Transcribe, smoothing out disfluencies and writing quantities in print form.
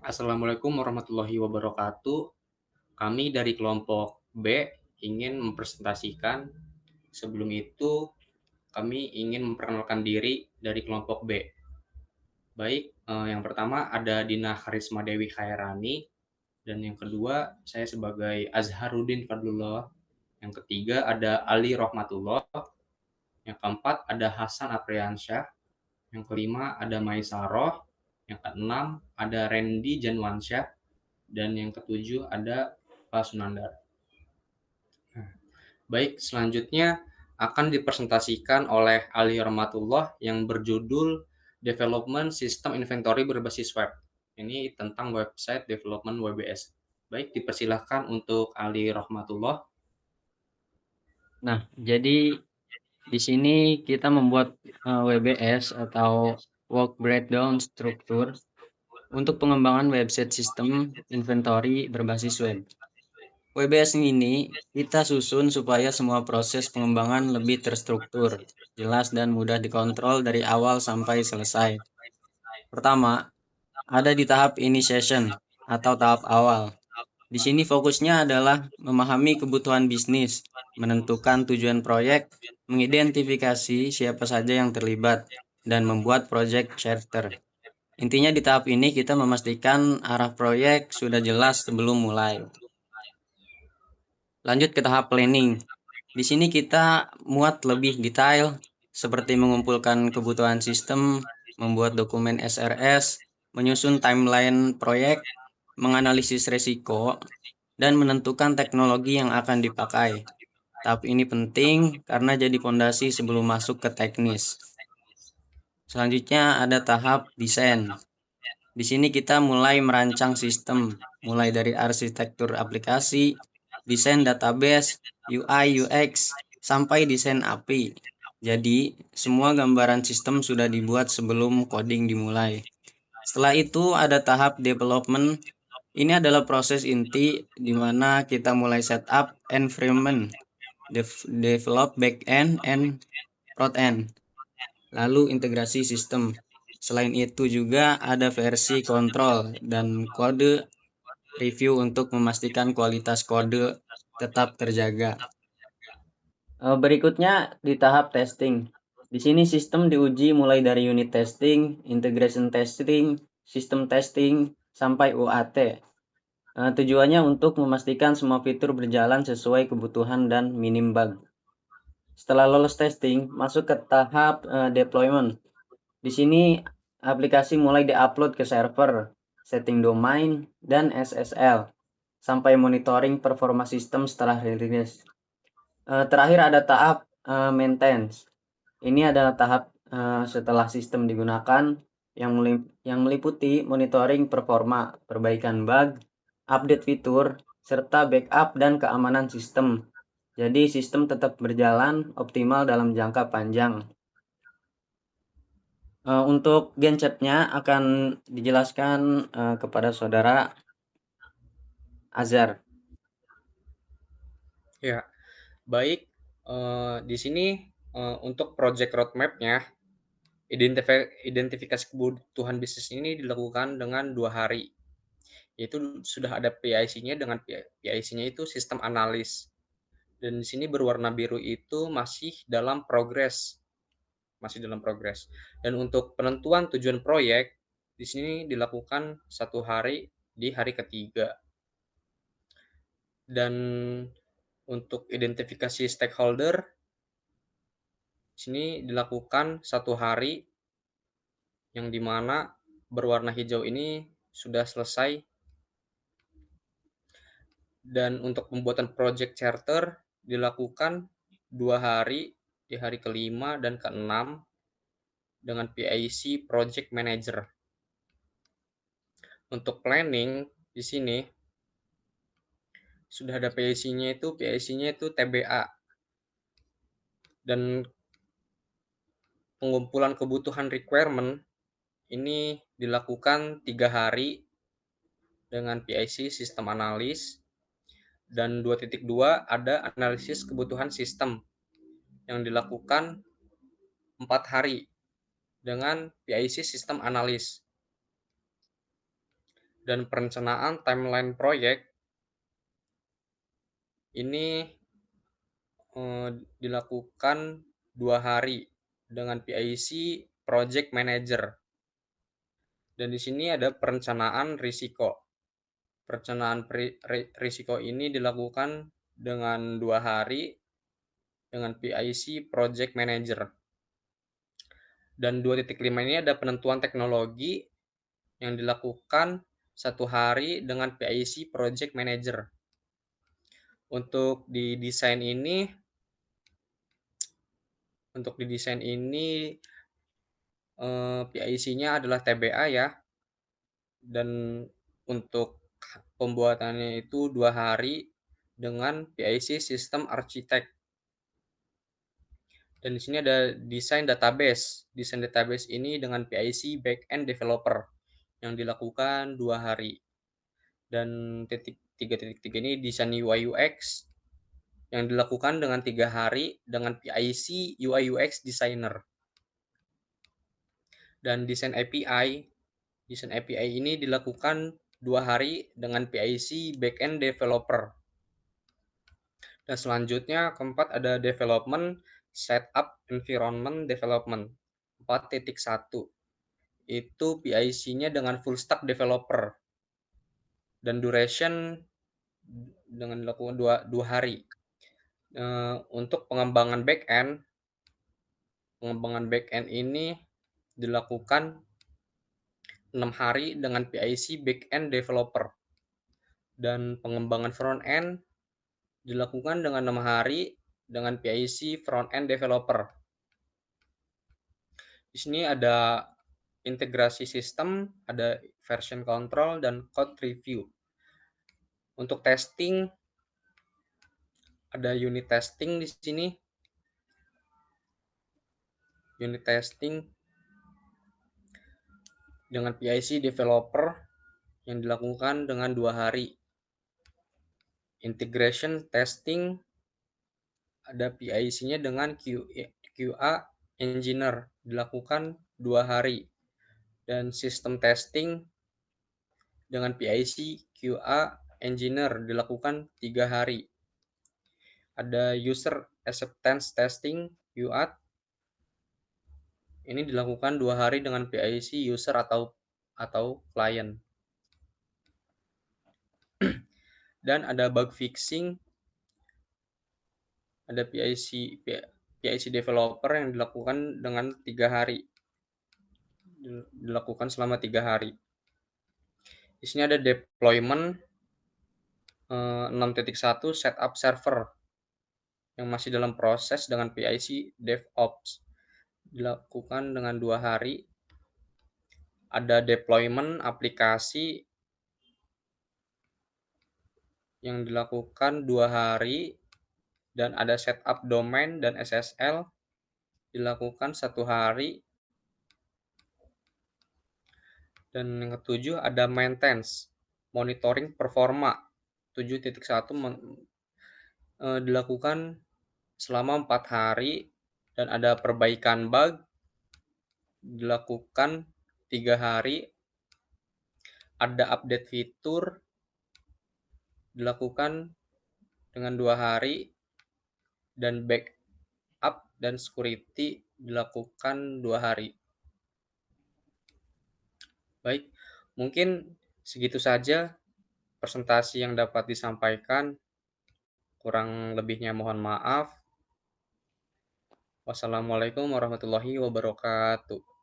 Assalamualaikum warahmatullahi wabarakatuh. Kami dari kelompok B ingin mempresentasikan. Sebelum itu, kami ingin memperkenalkan diri dari kelompok B. Baik, yang pertama ada Dina Karisma Dewi Khairani, dan yang kedua saya sebagai Azharuddin Fadlullah. Yang ketiga ada Ali Rohmatullah. Yang keempat ada Hasan Apriansyah. Yang kelima ada Maisaroh. Yang keenam ada Randy Janwansyah. Dan yang ketujuh ada Pak Sunandar. Baik, selanjutnya akan dipresentasikan oleh Ali Rahmatullah yang berjudul Development System Inventory berbasis web. Ini tentang website development WBS. Baik, dipersilahkan untuk Ali Rahmatullah. Nah, jadi di sini kita membuat WBS atau Work Breakdown Structure untuk pengembangan website sistem inventory berbasis web. WBS ini kita susun supaya semua proses pengembangan lebih terstruktur, jelas dan mudah dikontrol dari awal sampai selesai. Pertama, ada di tahap initiation atau tahap awal. Di sini fokusnya adalah memahami kebutuhan bisnis, menentukan tujuan proyek, mengidentifikasi siapa saja yang terlibat, dan membuat project charter. Intinya di tahap ini kita memastikan arah proyek sudah jelas sebelum mulai. Lanjut ke tahap planning. Di sini kita muat lebih detail seperti mengumpulkan kebutuhan sistem, membuat dokumen SRS, menyusun timeline proyek, menganalisis resiko, dan menentukan teknologi yang akan dipakai. Tahap ini penting karena jadi fondasi sebelum masuk ke teknis. Selanjutnya ada tahap desain. Di sini kita mulai merancang sistem, mulai dari arsitektur aplikasi, desain database, UI, UX, sampai desain API. Jadi, semua gambaran sistem sudah dibuat sebelum coding dimulai. Setelah itu ada tahap development. Ini adalah proses inti di mana kita mulai setup environment, develop backend and front end, lalu integrasi sistem. Selain itu juga ada versi kontrol dan kode review untuk memastikan kualitas kode tetap terjaga. Berikutnya di tahap testing. Di sini sistem diuji mulai dari unit testing, integration testing, sistem testing, sampai UAT. Tujuannya untuk memastikan semua fitur berjalan sesuai kebutuhan dan minim bug. Setelah lolos testing, masuk ke tahap deployment. Di sini aplikasi mulai diupload ke server, setting domain, dan SSL, sampai monitoring performa sistem setelah rilis. Terakhir ada tahap maintenance. Ini adalah tahap setelah sistem digunakan yang meliputi monitoring performa, perbaikan bug, update fitur, serta backup dan keamanan sistem. Jadi sistem tetap berjalan optimal dalam jangka panjang. Untuk gensetnya akan dijelaskan kepada saudara Azhar. Ya, baik. Di sini untuk project roadmap-nya, identifikasi kebutuhan bisnis ini dilakukan dengan 2 hari. Yaitu sudah ada PIC-nya, dengan PIC-nya itu sistem analis. Dan di sini berwarna biru itu masih dalam progres. Dan untuk penentuan tujuan proyek di sini dilakukan 1 hari di hari ketiga. Dan untuk identifikasi stakeholder di sini dilakukan 1 hari, yang dimana berwarna hijau ini sudah selesai. Dan untuk pembuatan project charter dilakukan 2 hari di hari kelima dan keenam dengan PIC Project Manager. Untuk planning di sini sudah ada PIC-nya itu TBA, dan pengumpulan kebutuhan requirement ini dilakukan 3 hari dengan PIC sistem analis, dan 2.2 ada analisis kebutuhan sistem yang dilakukan 4 hari dengan PIC sistem analis. Dan perencanaan timeline proyek ini dilakukan 2 hari dengan PIC Project Manager. Dan di sini ada perencanaan risiko. Perencanaan risiko ini dilakukan dengan 2 hari dengan PIC Project Manager. Dan 2.5 ini ada penentuan teknologi yang dilakukan 1 hari dengan PIC Project Manager. Untuk di desain ini PIC-nya adalah TBA ya. Dan untuk pembuatannya itu 2 hari dengan PIC System Architect. Dan di sini ada desain database. Desain database ini dengan PIC Backend Developer yang dilakukan 2 hari. Dan 3.3 ini desain UI UX yang dilakukan dengan 3 hari dengan PIC UI UX Designer. Dan desain API ini dilakukan 2 hari dengan PIC Backend Developer. Dan selanjutnya keempat ada Development Setup Environment Development 4.1. Itu PIC-nya dengan Full Stack Developer. Dan duration dengan dilakukan 2 hari. Untuk pengembangan backend ini dilakukan 6 hari dengan PIC Backend Developer. Dan pengembangan front-end dilakukan dengan 6 hari dengan PIC Front-end Developer. Di sini ada integrasi sistem, ada version control, dan code review. Untuk testing, ada unit testing di sini. Unit testing dengan PIC developer yang dilakukan dengan 2 hari. Integration testing ada PIC-nya dengan QA engineer dilakukan 2 hari. Dan sistem testing dengan PIC QA engineer dilakukan 3 hari. Ada user acceptance testing UAT ini dilakukan 2 hari dengan PIC user atau client. Dan ada bug fixing, ada PIC developer yang dilakukan dengan 3 hari. Dilakukan selama 3 hari. Di sini ada deployment 6.1 setup server yang masih dalam proses dengan PIC DevOps. Dilakukan dengan 2 hari. Ada deployment aplikasi yang dilakukan 2 hari. Dan ada setup domain dan SSL dilakukan 1 hari. Dan yang ketujuh ada maintenance, monitoring performa 7.1 dilakukan selama 4 hari. Dan ada perbaikan bug dilakukan 3 hari. Ada update fitur dilakukan dengan 2 hari. Dan backup dan security dilakukan 2 hari. Baik, mungkin segitu saja presentasi yang dapat disampaikan. Kurang lebihnya mohon maaf. Wassalamualaikum warahmatullahi wabarakatuh.